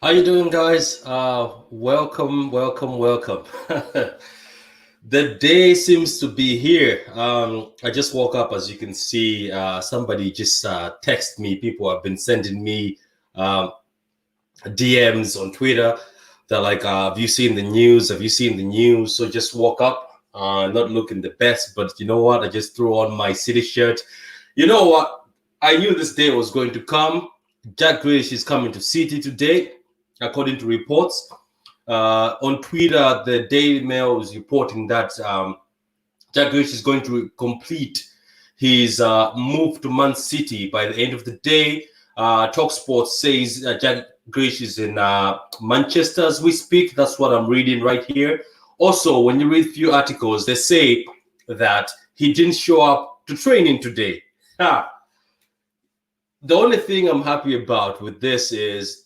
How you doing, guys? Welcome. The day seems to be here. I just woke up, as you can see. Somebody just texted me. People have been sending me um, DMs on Twitter. They're like, "Have you seen the news? Have you seen the news?" So just woke up, not looking the best, but you know what? I just threw on my City shirt. You know what? I knew this day was going to come. Jack Grealish is coming to City today, according to reports. On Twitter, the Daily Mail is reporting that Jack Grealish is going to complete his move to Man City by the end of the day. Talksport says Jack Grealish is in Manchester as we speak. That's what I'm reading right here. Also, when you read a few articles, they say that he didn't show up to training today. Ah, the only thing I'm happy about with this is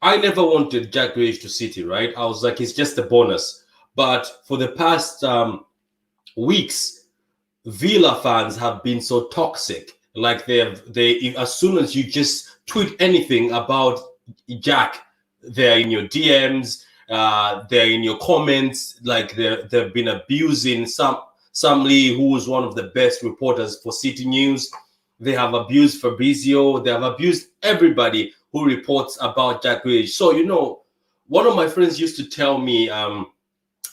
I never wanted Jack Grealish to City, right? I was like, it's just a bonus. But for the past weeks, Villa fans have been so toxic. Like they as soon as you just tweet anything about Jack, they're in your DMs, they're in your comments. Like they've been abusing Sam Lee, who was one of the best reporters for City News. They have abused Fabrizio. They have abused everybody who reports about Jack Grealish. So one of my friends used to tell me, I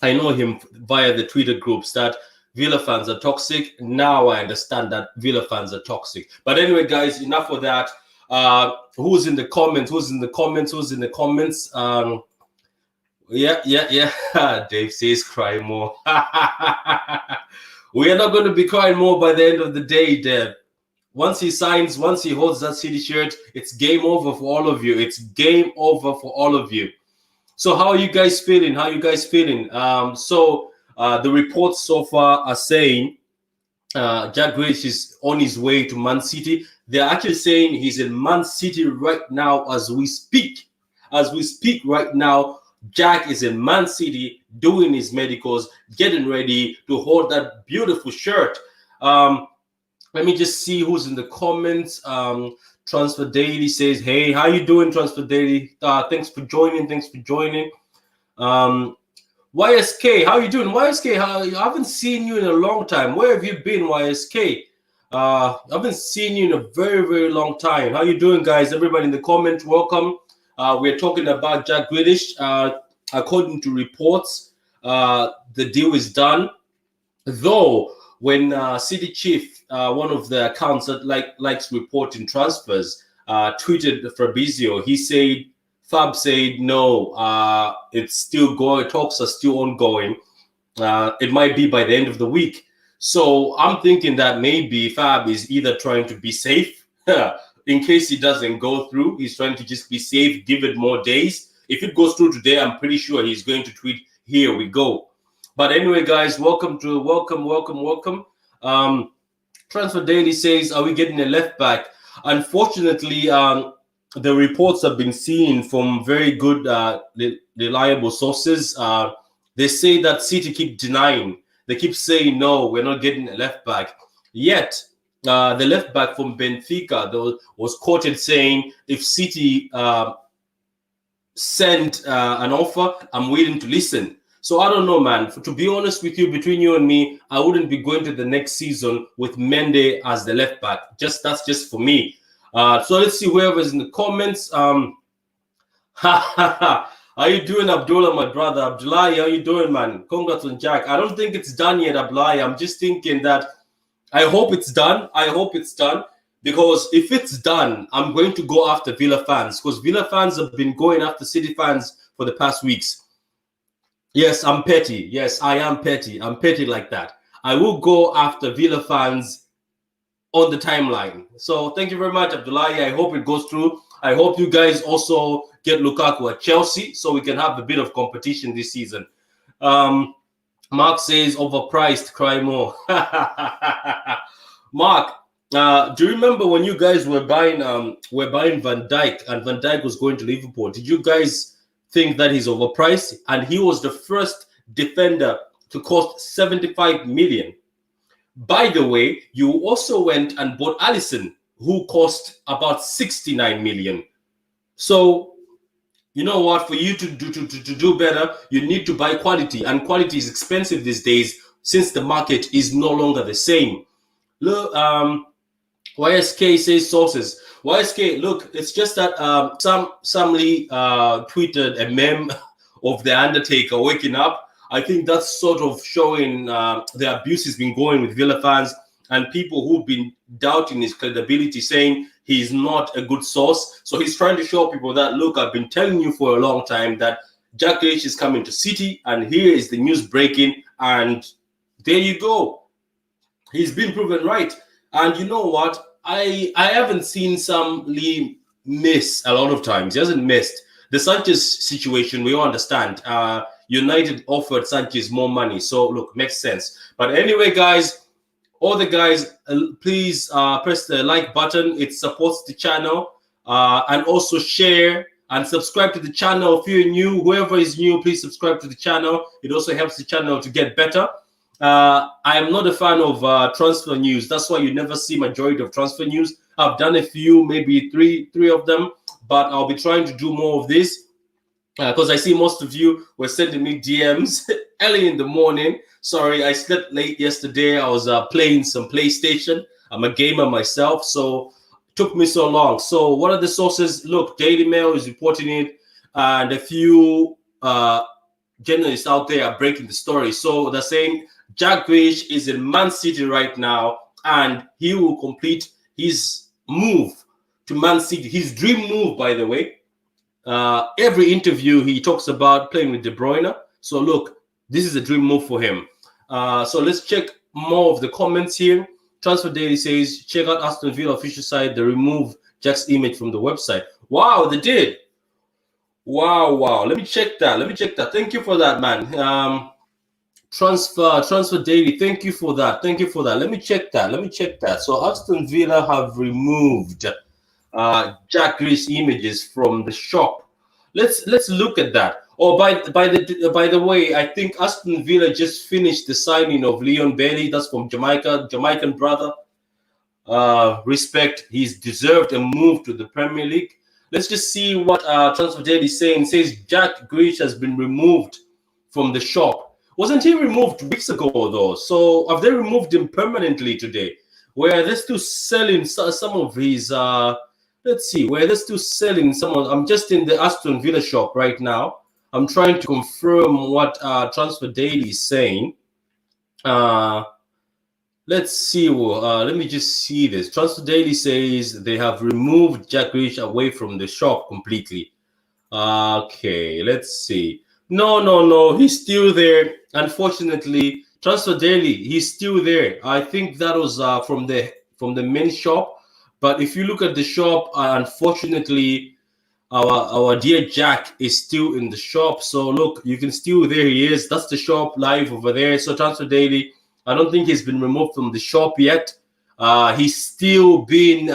know him via the Twitter groups, that Villa fans are toxic. Now I understand that Villa fans are toxic. But anyway, guys, enough of that. Who's in the comments? Who's in the comments? Who's in the comments? Yeah. Dave says cry more. We are not going to be crying more by the end of the day, Dave. Once he signs, once he holds that City shirt, it's game over for all of you. It's game over for all of you. So how are you guys feeling? How are you guys feeling? The reports so far are saying Jack Grealish is on his way to Man City. They're actually saying he's in Man City right now as we speak. As we speak right now, Jack is in Man City doing his medicals, getting ready to hold that beautiful shirt. Let me just see who's in the comments. Transfer Daily says, "Hey, how you doing, Transfer Daily? Thanks for joining. YSK, how you doing? YSK, I haven't seen you in a long time. Where have you been, YSK? I haven't seen you in a very, very long time. How you doing, guys? Everybody in the comment, welcome. We're talking about Jack Grealish. According to reports, the deal is done. Though, when City Chief, one of the accounts that likes reporting transfers, tweeted Fabrizio, Fab said no, it's still going. Talks are still ongoing. It might be by the end of the week. So I'm thinking that maybe Fab is either trying to be safe in case it doesn't go through. He's trying to just be safe, give it more days. If it goes through today, I'm pretty sure he's going to tweet, "Here we go." But anyway, guys, welcome. Transfer Daily says, "Are we getting a left back?" Unfortunately, the reports have been seen from very good, reliable sources. They say that City keep denying. They keep saying, "No, we're not getting a left back." Yet, the left back from Benfica was quoted saying, "If City send an offer, I'm willing to listen." So I don't know, man. To be honest with you, between you and me, I wouldn't be going to the next season with Mende as the left back. That's just for me. So let's see whoever's in the comments. How you doing, Abdullah, my brother? Abdullah, how you doing, man? Congrats on Jack. I don't think it's done yet, Abdullah. I'm just thinking that I hope it's done. Because if it's done, I'm going to go after Villa fans, because Villa fans have been going after City fans for the past weeks. Yes, I'm petty. Yes, I am petty. I'm petty like that. I will go after Villa fans on the timeline. So thank you very much, Abdullah. I hope it goes through. I hope you guys also get Lukaku at Chelsea so we can have a bit of competition this season. Mark says overpriced, cry more. Mark, do you remember when you guys were buying Van Dijk, and Van Dijk was going to Liverpool? Did you guys think that he's overpriced? And he was the first defender to cost 75 million. By the way, you also went and bought Alisson, who cost about 69 million. So, You know what? For you to do better, you need to buy quality, and quality is expensive these days since the market is no longer the same. Look, YSK says sources. YSK, look, it's just that Sam Lee tweeted a meme of the Undertaker waking up. I think that's sort of showing the abuse has been going with Villa fans and people who've been doubting his credibility, saying he's not a good source. So he's trying to show people that, look, I've been telling you for a long time that Jack Grealish is coming to City, and here is the news breaking, and there you go. He's been proven right. And you know what? I haven't seen Sam Lee miss a lot of times. He hasn't missed. The Sanchez situation, we all understand. United offered Sanchez more money. So, look, makes sense. But anyway, guys, all the guys, please press the like button. It supports the channel. And also share and subscribe to the channel if you're new. Whoever is new, please subscribe to the channel. It also helps the channel to get better. I am not a fan of transfer news. That's why you never see majority of transfer news. I've done a few, maybe three of them, but I'll be trying to do more of this because I see most of you were sending me DMs early in the morning. Sorry, I slept late yesterday. I was playing some PlayStation. I'm a gamer myself, so it took me so long. So what are the sources? Look, Daily Mail is reporting it, and a few journalists out there are breaking the story. So they're saying Jack Grealish is in Man City right now, and he will complete his move to Man City. His dream move, by the way. Every interview he talks about playing with De Bruyne. So look, this is a dream move for him. So let's check more of the comments here. Transfer Daily says, check out Aston Villa official site. They remove Jack's image from the website. Wow, they did. Wow. Let me check that. Thank you for that, man. Transfer Daily. Thank you for that. Let me check that. So Aston Villa have removed Jack Grealish images from the shop. Let's look at that. Oh, by the way, I think Aston Villa just finished the signing of Leon Bailey. That's from Jamaican brother. Respect. He's deserved a move to the Premier League. Let's just see what Transfer Daily is saying. It says Jack Grealish has been removed from the shop. Wasn't he removed weeks ago, though? So have they removed him permanently today? Where they're still selling some of his... let's see. Where they're still selling some of... I'm just in the Aston Villa shop right now. I'm trying to confirm what Transfer Daily is saying. Let's see. Let me just see this. Transfer Daily says they have removed Jack Grealish away from the shop completely. Okay, let's see. No. He's still there. Unfortunately, Transfer Daily, he's still there. I think that was from the main shop. But if you look at the shop, unfortunately, our dear Jack is still in the shop. So look, you can still, there he is. That's the shop live over there. So Transfer Daily, I don't think he's been removed from the shop yet. He's still being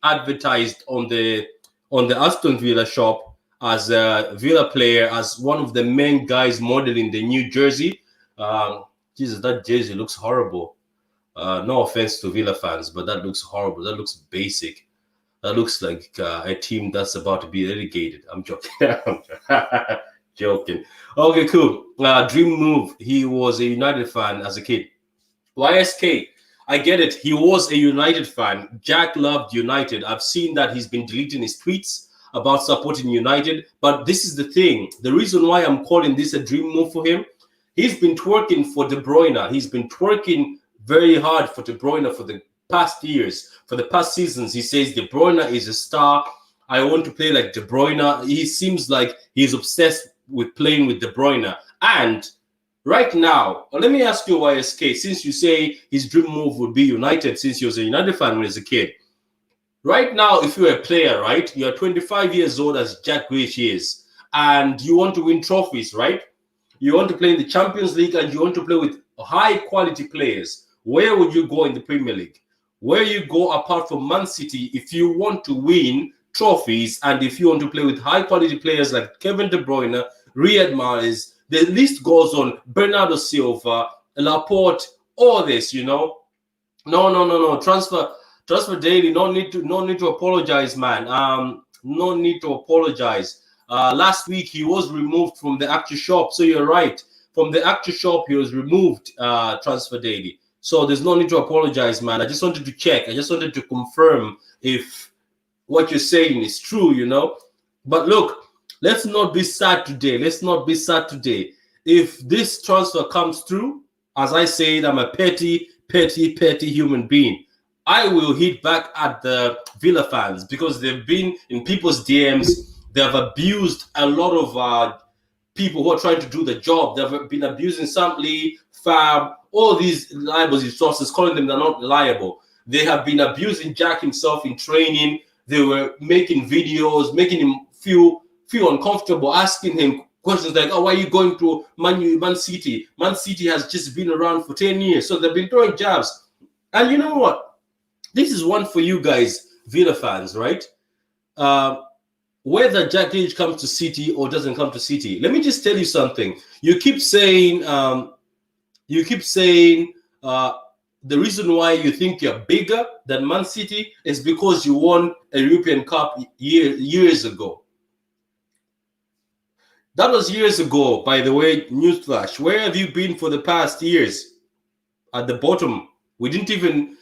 advertised on the Aston Villa shop as a Villa player, as one of the main guys modeling the new jersey. Jesus, that jersey looks horrible. No offense to Villa fans, but that looks horrible. That looks basic. That looks like a team that's about to be relegated. I'm joking. Joking. Okay, cool. Dream move. He was a United fan as a kid. YSK, I get it. He was a United fan. Jack loved United. I've seen that he's been deleting his tweets about supporting United. But this is the thing. The reason why I'm calling this a dream move for him, he's been twerking for De Bruyne. He's been twerking very hard for De Bruyne for the past years, for the past seasons. He says De Bruyne is a star. I want to play like De Bruyne. He seems like he's obsessed with playing with De Bruyne. And right now, let me ask you, YSK, since you say his dream move would be United, since he was a United fan when he was a kid. Right now, if you're a player, right, you're 25 years old as Jack Grealish is, and you want to win trophies, right? You want to play in the Champions League and you want to play with high-quality players. Where would you go in the Premier League? Where you go apart from Man City if you want to win trophies and if you want to play with high-quality players like Kevin De Bruyne, Riyad Mahrez, the list goes on, Bernardo Silva, Laporte, all this, you know. No. Transfer Daily, no need to apologize, man. No need to apologize. Last week he was removed from the actual shop. So you're right. From the actual shop, he was removed, Transfer Daily. So there's no need to apologize, man. I just wanted to check. I just wanted to confirm if what you're saying is true, you know. But look, let's not be sad today. Let's not be sad today. If this transfer comes through, as I said, I'm a petty human being. I will hit back at the Villa fans because they've been in people's DMs. They have abused a lot of people who are trying to do the job. They've been abusing Sampley, Fab, all these reliable resources, calling them they're not reliable. They have been abusing Jack himself in training. They were making videos, making him feel uncomfortable, asking him questions like, "Oh, why are you going to Man City? Man City has just been around for 10 years." So they've been throwing jabs. And you know what? This is one for you guys, Villa fans, right? Whether Jack Grealish comes to City or doesn't come to City, let me just tell you something. You keep saying the reason why you think you're bigger than Man City is because you won a European Cup years ago. That was years ago, by the way, newsflash. Where have you been for the past years? At the bottom. We didn't even,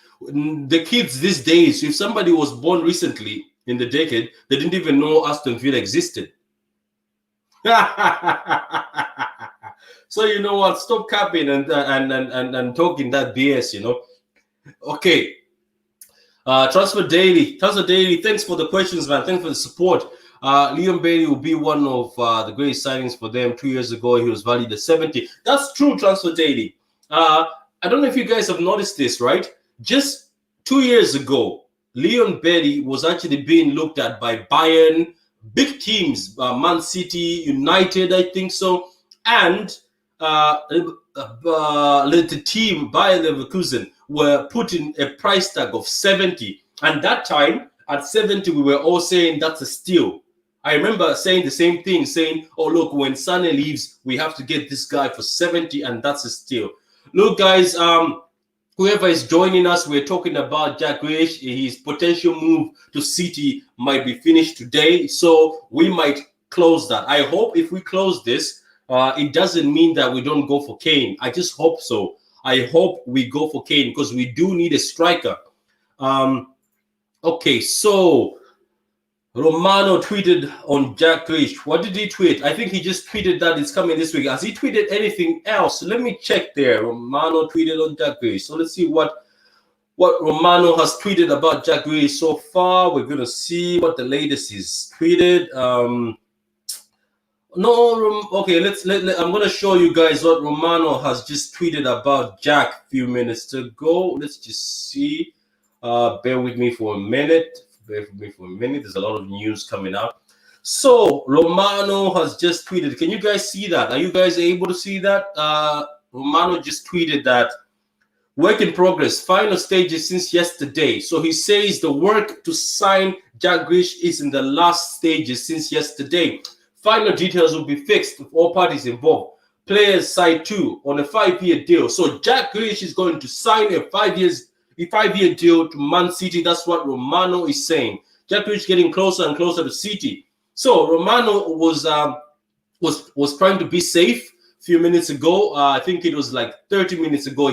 the kids these days, if somebody was born recently in the decade, they didn't even know Aston Villa existed. So you know what? Stop capping and talking that BS, you know. Okay. Transfer Daily, thanks for the questions, man. Thanks for the support. Leon Bailey will be one of the greatest signings for them. 2 years ago, he was valued at 70. That's true, Transfer Daily. I don't know if you guys have noticed this, right? Just 2 years ago, Leon Bailey was actually being looked at by Bayern, big teams, Man City, United, I think so, and the team Bayer Leverkusen were putting a price tag of 70. And that time, at 70, we were all saying that's a steal. I remember saying the same thing, saying, "Oh, look, when Sané leaves, we have to get this guy for 70, and that's a steal." Look, guys, whoever is joining us, we're talking about Jack Grealish. His potential move to City might be finished today, so we might close that. I hope if we close this, it doesn't mean that we don't go for Kane. I just hope so. I hope we go for Kane because we do need a striker. Okay, so Romano tweeted on Jack Grealish. What did he tweet? I think he just tweeted that it's coming this week. Has he tweeted anything else? Let me check there. Romano tweeted on Jack Grealish. So let's see what Romano has tweeted about Jack Grealish so far. We're going to see what the latest is tweeted. Okay, I'm going to show you guys what Romano has just tweeted about Jack a few minutes ago. Let's just see. Bear with me for a minute. There's a lot of news coming up. So Romano has just tweeted. Can you guys see that? Are you guys able to see that? Romano just tweeted that work in progress, final stages since yesterday. So he says the work to sign Jack Grealish is in the last stages since yesterday. Final details will be fixed with all parties involved. Players side 2 on a 5-year deal. So Jack Grealish is going to sign a 5-year deal to Man City. That's what Romano is saying. Jack Grealish getting closer and closer to City. So Romano was trying to be safe a few minutes ago. I think it was like 30 minutes ago.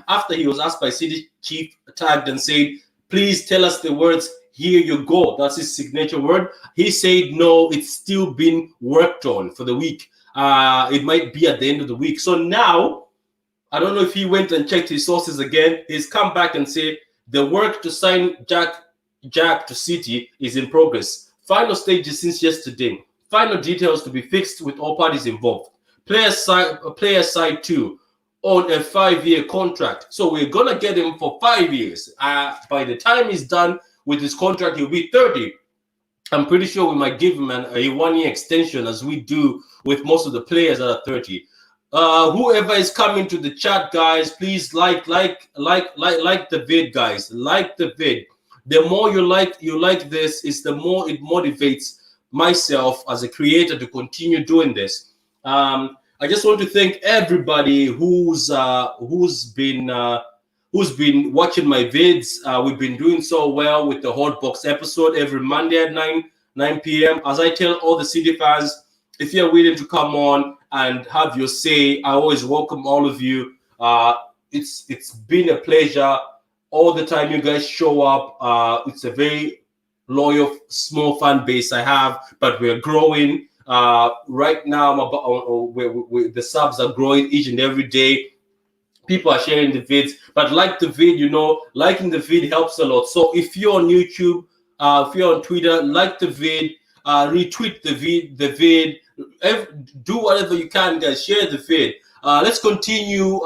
After he was asked by City chief, tagged and said, "Please tell us the words. Here you go." That's his signature word. He said, "No, it's still being worked on for the week. It might be at the end of the week." So now, I don't know if he went and checked his sources again. He's come back and said the work to sign Jack to City is in progress. Final stages since yesterday. Final details to be fixed with all parties involved. Player side 2 on a 5-year contract. So we're going to get him for 5 years. By the time he's done with his contract, he'll be 30. I'm pretty sure we might give him a 1-year extension as we do with most of the players that are 30. Whoever is coming to the chat, guys, please like the vid, guys. Like the vid. The more you like this, is the more it motivates myself as a creator to continue doing this. I just want to thank everybody who's been watching my vids. We've been doing so well with the Hot Box episode every Monday at 9 9 p.m. As I tell all the City fans, if you're willing to come on and have your say, I always welcome all of you. It's been a pleasure all the time you guys show up. It's a very loyal, small fan base I have, but we're growing. Right now, the subs are growing each and every day. People are sharing the vids, but like the vid, liking the vid helps a lot. So if you're on YouTube, if you're on Twitter, like the vid, retweet the vid, do whatever you can, guys. Share the vid. Let's continue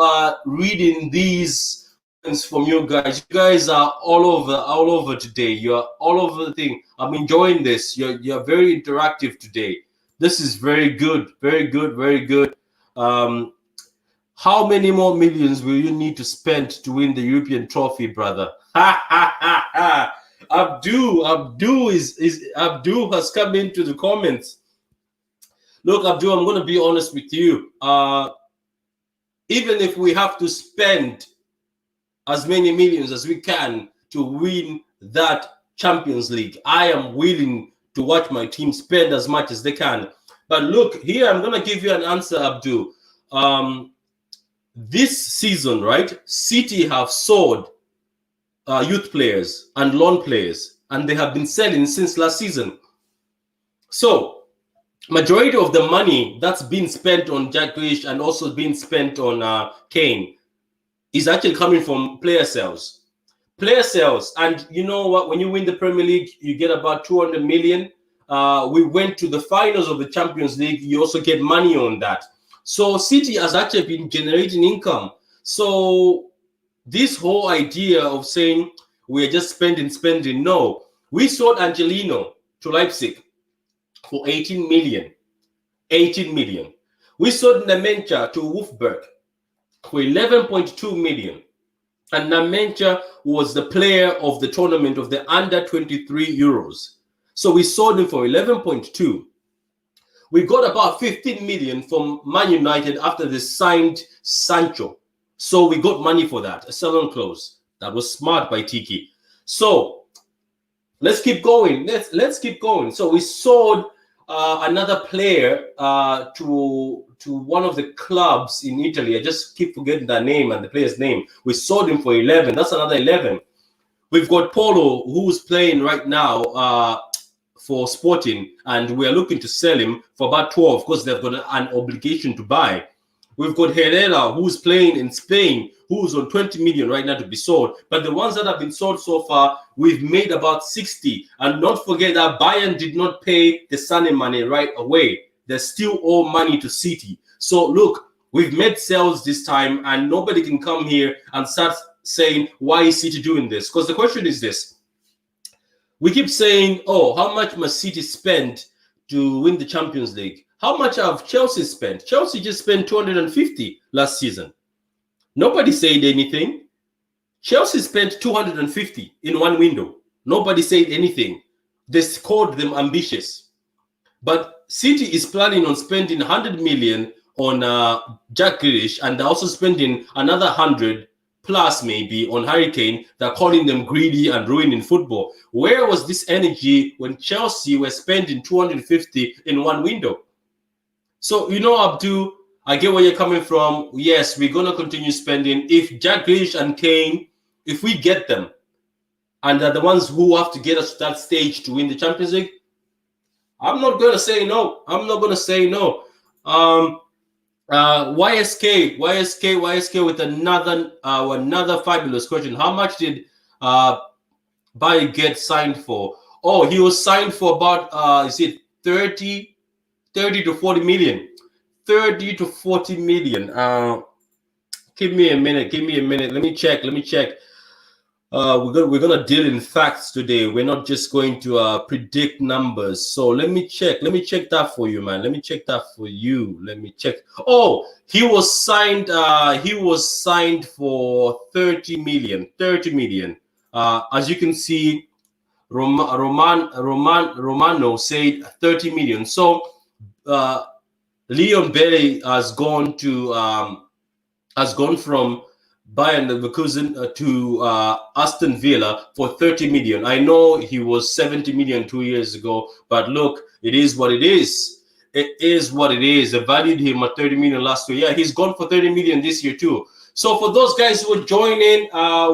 reading these from you guys. You guys are all over today. You're all over the thing. I'm enjoying this. You're very interactive today. This is very good, very good, very good. How many more millions will you need to spend to win the European trophy, brother? Ha ha ha ha! Abdul has come into the comments. Look, Abdul, I'm going to be honest with you. Even if we have to spend as many millions as we can to win that Champions League, I am willing to watch my team spend as much as they can. But look, here I'm going to give you an answer, Abdul. This season, right, City have sold youth players and loan players, and they have been selling since last season. So, majority of the money that's been spent on Jack Grealish and also been spent on Kane is actually coming from player sales. Player sales, and you know what? When you win the Premier League, you get about 200 million. We went to the finals of the Champions League. You also get money on that. So City has actually been generating income. So this whole idea of saying we're just spending, no. We sold Angelino to Leipzig for 18 million. 18 million. We sold Nemencha to Wolfsburg for 11.2 million. And Nemencha was the player of the tournament of the under 23 Euros. So we sold him for 11.2. We got about 15 million from Man United after they signed Sancho. So we got money for that, a sell-on clause. That was smart by Tiki. So let's keep going. Let's keep going. So we sold another player to one of the clubs in Italy. I just keep forgetting the name and the player's name. We sold him for 11. That's another 11. We've got Polo, who's playing right now for Sporting, and we're looking to sell him for about 12 because they've got an obligation to buy. We've got Herrera, who's playing in Spain, who's on 20 million right now to be sold. But the ones that have been sold so far, we've made about 60. And don't forget that Bayern did not pay the Sané money right away. They still owe money to City. So look, we've made sales this time, and nobody can come here and start saying, why is City doing this? Because the question is this. We keep saying, oh, how much must City spend to win the Champions League? How much have Chelsea spent? Chelsea just spent 250 last season. Nobody said anything. Chelsea spent 250 in one window. Nobody said anything. They called them ambitious. But City is planning on spending 100 million on Jack Grealish, and they're also spending another 100 plus maybe on Hurricane. They're calling them greedy and ruining football. Where was this energy when Chelsea were spending 250 in one window? So, Abdul, I get where you're coming from. Yes, we're going to continue spending. If Jack Grealish and Kane, if we get them, and they're the ones who have to get us to that stage to win the Champions League, I'm not going to say no. I'm not going to say no. YSK with another fabulous question. How much did Baye get signed for? Oh, he was signed for about is it 30 to 40 million. 30 to 40 million. Give me a minute. Let me check. We're gonna deal in facts today. We're not just going to predict numbers. So let me check that for you, man. Let me check. Oh, he was signed for 30 million. As you can see, Romano said 30 million. So Leon Bailey has gone from Bayern Leverkusen to Aston Villa for 30 million. I know he was 70 million 2 years ago, but look, it is what it is. It is what it is. They valued him at 30 million last year. Yeah, he's gone for 30 million this year too. So for those guys who are joining,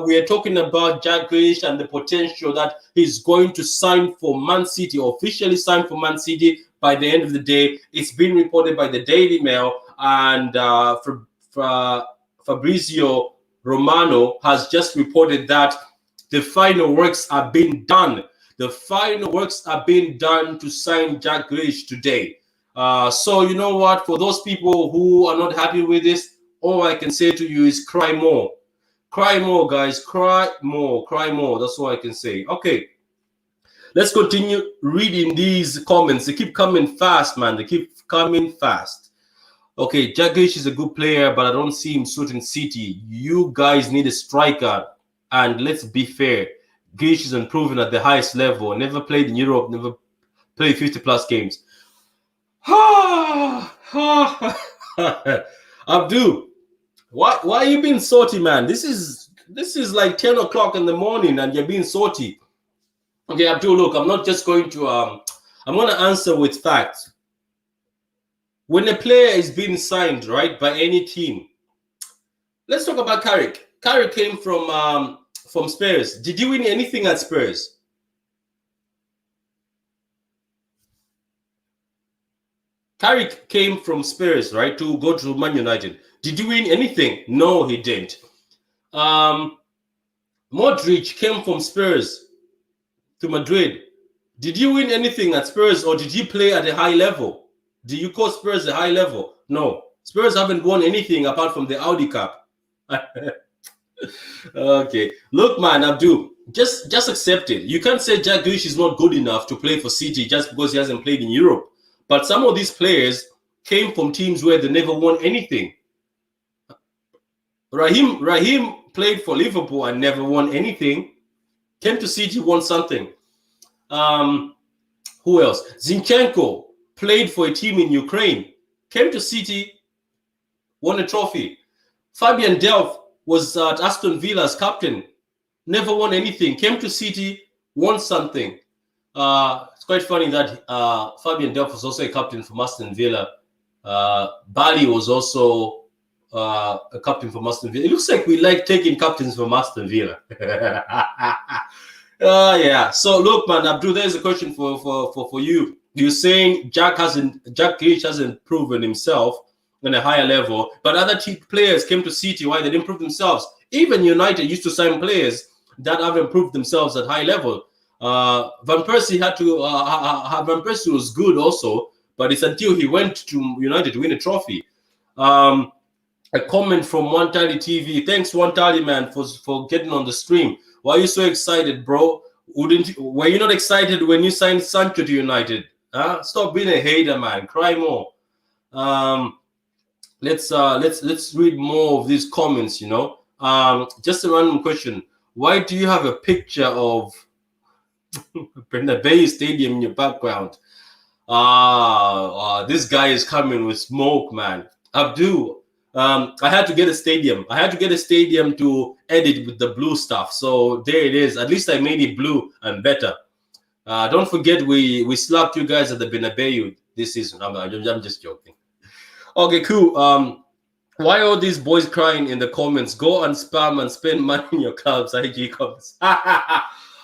we are talking about Jack Grealish and the potential that he's going to sign for Man City, officially sign for Man City by the end of the day. It's been reported by the Daily Mail and Fabrizio Romano has just reported that the final works are being done. The final works are being done to sign Jack Grealish today. So you know what? For those people who are not happy with this, all I can say to you is cry more. Cry more, guys. Cry more. Cry more. That's all I can say. Okay. Let's continue reading these comments. They keep coming fast, man. They keep coming fast. Okay, Jack Grealish is a good player, but I don't see him suiting City. You guys need a striker. And let's be fair. Grealish is improving at the highest level. Never played in Europe. Never played 50-plus games. Abdul, why are you being salty, man? This is like 10 o'clock in the morning and you're being salty. Okay, Abdul, look, I'm not just going to I'm going to answer with facts. When a player is being signed, right, by any team, let's talk about Carrick. Carrick came from Spurs. Did you win anything at Spurs? Carrick came from Spurs, right, to go to Man United. Did you win anything? No, he didn't. Modric came from Spurs to Madrid. Did you win anything at Spurs, or did you play at a high level? Do you call Spurs a high level? No. Spurs haven't won anything apart from the Audi Cup. Okay. Look, man, Abdul, just accept it. You can't say Jack Grealish is not good enough to play for City just because he hasn't played in Europe. But some of these players came from teams where they never won anything. Raheem played for Liverpool and never won anything. Came to City, won something. Who else? Zinchenko played for a team in Ukraine. Came to City, won a trophy. Fabian Delph was at Aston Villa as captain. Never won anything. Came to City, won something. It's quite funny that Fabian Delph was also a captain for Aston Villa. Bali was also a captain for Aston Villa. It looks like we like taking captains from Aston Villa. Yeah. So look, man, Abdul, there's a question for you. You're saying Jack Grealish hasn't proven himself on a higher level, but other players came to City. Why they didn't prove themselves? Even United used to sign players that haven't proved themselves at high level. Van Persie had to. Van Persie was good also, but it's until he went to United to win a trophy. A comment from One Tally TV. Thanks, One Tally, man, for getting on the stream. Why are you so excited, bro? Were you not excited when you signed Sancho to United? Huh? Stop being a hater, man. Cry more. Let's read more of these comments. You know, just a random question. Why do you have a picture of Bernabeu Stadium in your background? This guy is coming with smoke, man. Abdul, I had to get a stadium. I had to get a stadium to edit with the blue stuff. So there it is. At least I made it blue and better. Don't forget we slapped you guys at the Bernabeu this season. I'm just joking. Okay, cool. Why are these boys crying in the comments? Go and spam and spend money in your clubs. IG comments. I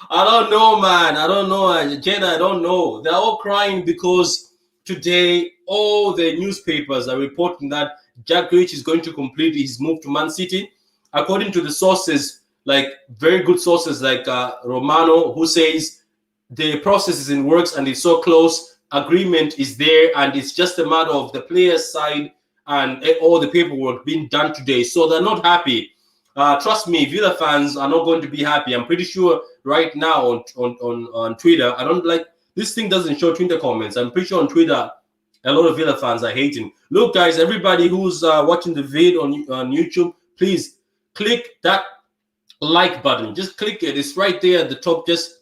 don't know, man. I don't know, Jenna. I don't know. They're all crying because today all the newspapers are reporting that Jack Grealish is going to complete his move to Man City. According to the sources, like very good sources like Romano, who says the process is in works and it's so close, agreement is there, and it's just a matter of the players' side and all the paperwork being done today. So they're not happy. Trust me, Villa fans are not going to be happy. I'm pretty sure right now on Twitter, I don't like this thing doesn't show Twitter comments. I'm pretty sure on Twitter, a lot of Villa fans are hating. Look, guys, everybody who's watching the vid on YouTube, please click that like button. Just click it. It's right there at the top. Just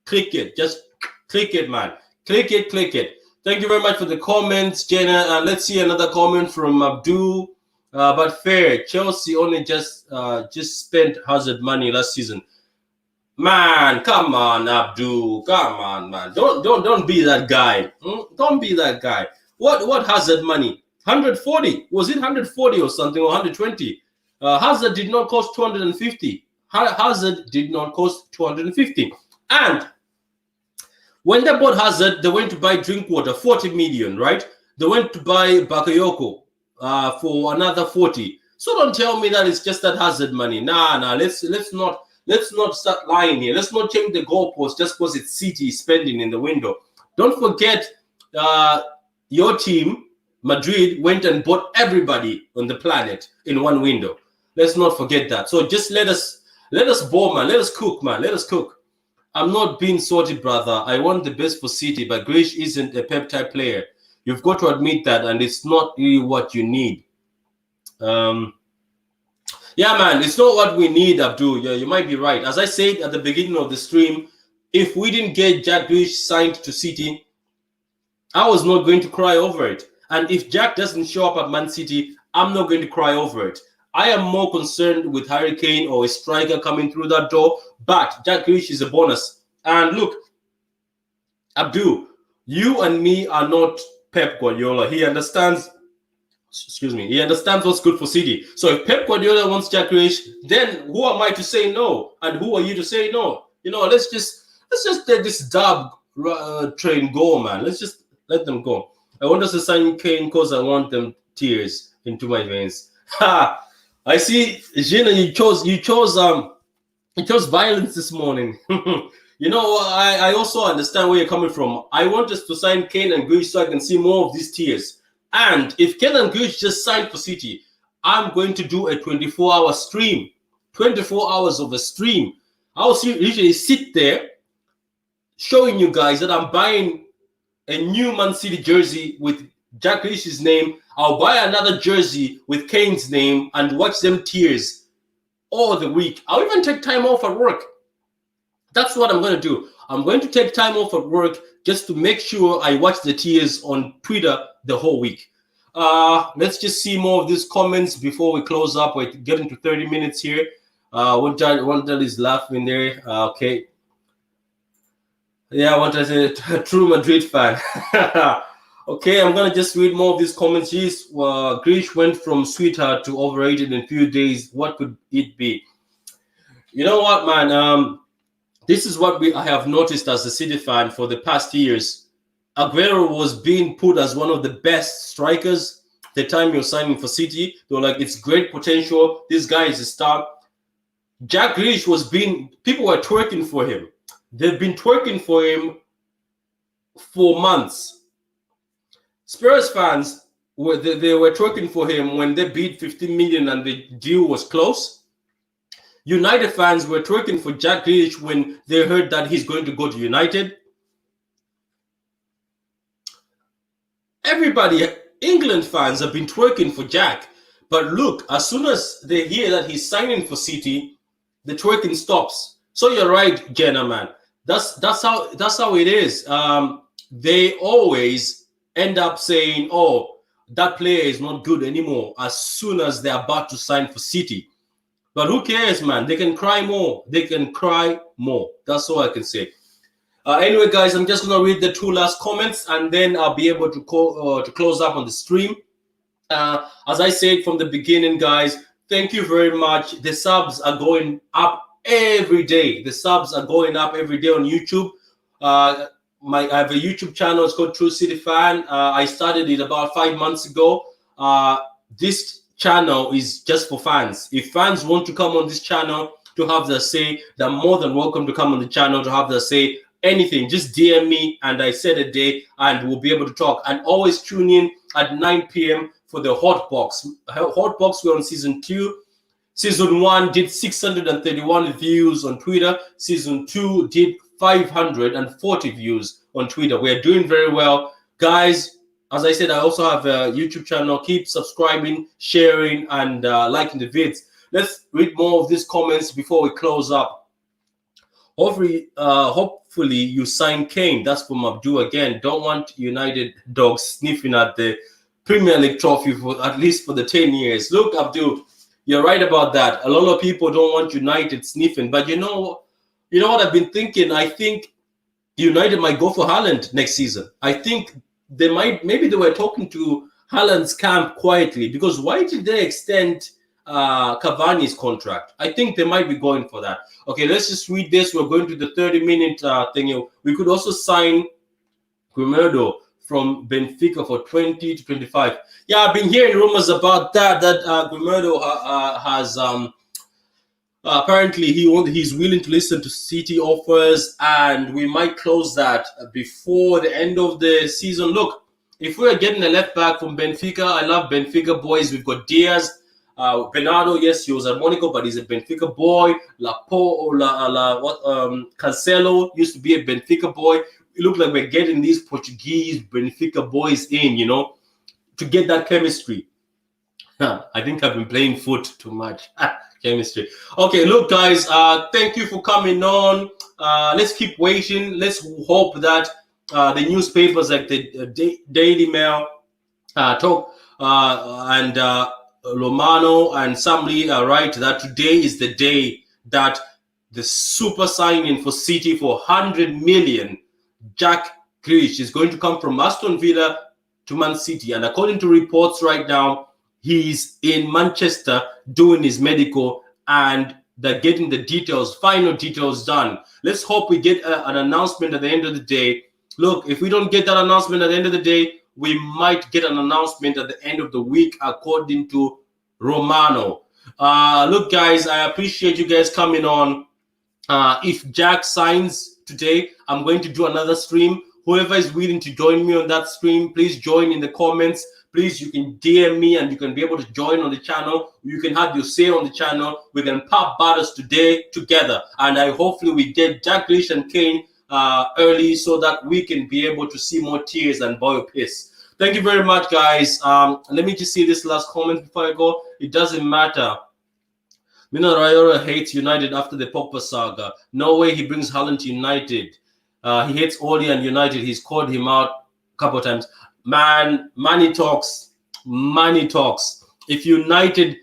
click it. Just click it, man. Click it. Click it. Thank you very much for the comments, Jenna. Let's see another comment from Abdul. But fair, Chelsea only just spent Hazard money last season. Man, come on, Abdul. Come on, man. Don't be that guy. Don't be that guy. What Hazard money? 140. Was it 140 or something, or 120? Hazard did not cost 250. Hazard did not cost 250. And when they bought Hazard, they went to buy Drinkwater, 40 million, right? They went to buy Bakayoko for another 40. So don't tell me that it's just that Hazard money. Nah. Let's not start lying here. Let's not change the goalpost just because it's City spending in the window. Don't forget, your team, Madrid, went and bought everybody on the planet in one window. Let's not forget that. So just let us ball, man. Let us cook, man. Let us cook. I'm not being salty, brother. I want the best for City, but Grealish isn't a Pep type player. You've got to admit that, and it's not really what you need. Yeah, man, it's not what we need, Abdul. Yeah, you might be right. As I said at the beginning of the stream, if we didn't get Jack Grealish signed to City, I was not going to cry over it. And if Jack doesn't show up at Man City, I'm not going to cry over it. I am more concerned with Harry Kane or a striker coming through that door, but Jack Grealish is a bonus. And look, Abdul, you and me are not Pep Guardiola. He understands what's good for City. So if Pep Guardiola wants Jack Grealish, then who am I to say no? And who are you to say no? Let's just let this dub train go, man. Let's just let them go. I want us to sign Kane because I want them tears into my veins. Ha! I see, Gina, you chose violence this morning. I also understand where you're coming from. I want us to sign Kane and Grealish so I can see more of these tears. And if Kane and Grealish just signed for City, I'm going to do a 24-hour stream. 24 hours of a stream. I'll usually sit there showing you guys that I'm buying a new Man City jersey with Jack Grealish's name. I'll buy another jersey with Kane's name and watch them tears all the week. I'll even take time off at work. That's what I'm going to do. I'm going to take time off at work just to make sure I watch the tears on Twitter the whole week. Let's just see more of these comments before we close up. We're getting to 30 minutes here. One that is laughing there. Okay. Yeah, what I say, a true Madrid fan. Okay, I'm gonna just read more of these comments. Jeez, Grealish went from sweetheart to overrated in a few days. What could it be? You know what, man? This is what I have noticed as a City fan for the past years. Aguero was being put as one of the best strikers the time you're signing for City. They were like, it's great potential. This guy is a star. Jack Grealish people were twerking for him. They've been twerking for him for months. Spurs fans, they were twerking for him when they beat 15 million and the deal was close. United fans were twerking for Jack Grealish when they heard that he's going to go to United. Everybody, England fans have been twerking for Jack. But look, as soon as they hear that he's signing for City, the twerking stops. So you're right, Jenna, man. That's how it is. They always end up saying, oh, that player is not good anymore as soon as they're about to sign for City. But who cares, man? They can cry more. They can cry more. That's all I can say. Anyway, guys, I'm just going to read the two last comments and then I'll be able to close up on the stream. As I said from the beginning, guys, thank you very much. The subs are going up every day. The subs are going up every day on YouTube. I have a YouTube channel. It's called True City Fan. I started it about 5 months ago. This channel is just for fans. If fans want to come on this channel to have their say, they're more than welcome to come on the channel to have their say. Anything, just DM me and I set a day and we'll be able to talk. And always tune in at 9 p.m. for the Hot Box. Hot Box, we're on season 2. Season 1 did 631 views on Twitter. Season 2 did 540 views on Twitter. We're doing very well. Guys, as I said, I also have a YouTube channel. Keep subscribing, sharing, and liking the vids. Let's read more of these comments before we close up. Hopefully you sign Kane. That's from Abdul again. Don't want United dogs sniffing at the Premier League trophy for at least for the 10 years. Look, Abdul, you're right about that. A lot of people don't want United sniffing, but you know what I've been thinking? I think United might go for Haaland next season. I think maybe they were talking to Haaland's camp quietly, because why did they extend Cavani's contract? I think they might be going for that. Okay, let's just read this. We're going to the 30-minute thing. We could also sign Grimaldo from Benfica for 20 to 25. Yeah, I've been hearing rumors about that Grimaldo has apparently he's willing to listen to City offers, and we might close that before the end of the season. Look, if we're getting a left back from Benfica, I love Benfica boys. We've got Diaz, Bernardo. Yes, he was at Monaco, but he's a Benfica boy. Cancelo used to be a Benfica boy. It looks like we're getting these Portuguese Benfica boys in, to get that chemistry. I think I've been playing foot too much. Chemistry. Okay, look, guys, thank you for coming on. Let's keep waiting. Let's hope that the newspapers like the Daily Mail, Talk, and Romano and Samli are right that today is the day that the super signing for City for 100 million, Jack Grealish, is going to come from Aston Villa to Man City. And according to reports right now, he's in Manchester doing his medical, and they're getting the final details done. Let's hope we get an announcement at the end of the day. Look, if we don't get that announcement at the end of the day, we might get an announcement at the end of the week, according to Romano. Look, guys, I appreciate you guys coming on. If Jack signs today, I'm going to do another stream. Whoever is willing to join me on that stream, please join in the comments. Please, you can DM me and you can be able to join on the channel. You can have your say on the channel. We can pop battles today together. And hopefully we get Jack Grealish and Kane early so that we can be able to see more tears and boil piss. Thank you very much, guys. Let me just see this last comment before I go. It doesn't matter. Mino Raiola hates United after the Pogba saga. No way he brings Haaland to United. He hates Oli and United. He's called him out a couple of times. Man, money talks. Money talks. If United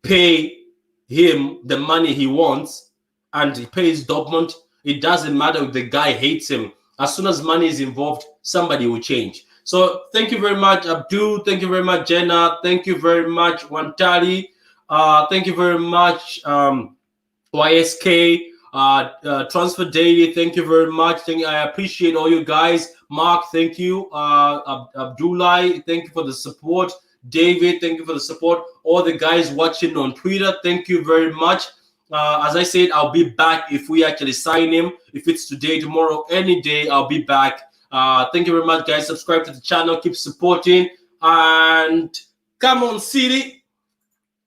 pay him the money he wants and he pays Dortmund, it doesn't matter if the guy hates him. As soon as money is involved, somebody will change. So thank you very much, Abdul. Thank you very much, Jenna. Thank you very much, Wantali. Thank you very much, YSK. Transfer Daily, thank you very much. I appreciate all you guys. Mark, thank you. Abdullah, thank you for the support. David, thank you for the support. All the guys watching on Twitter, thank you very much. As I said, I'll be back if we actually sign him. If it's today, tomorrow, any day, I'll be back. Thank you very much, guys. Subscribe to the channel. Keep supporting. And come on, City.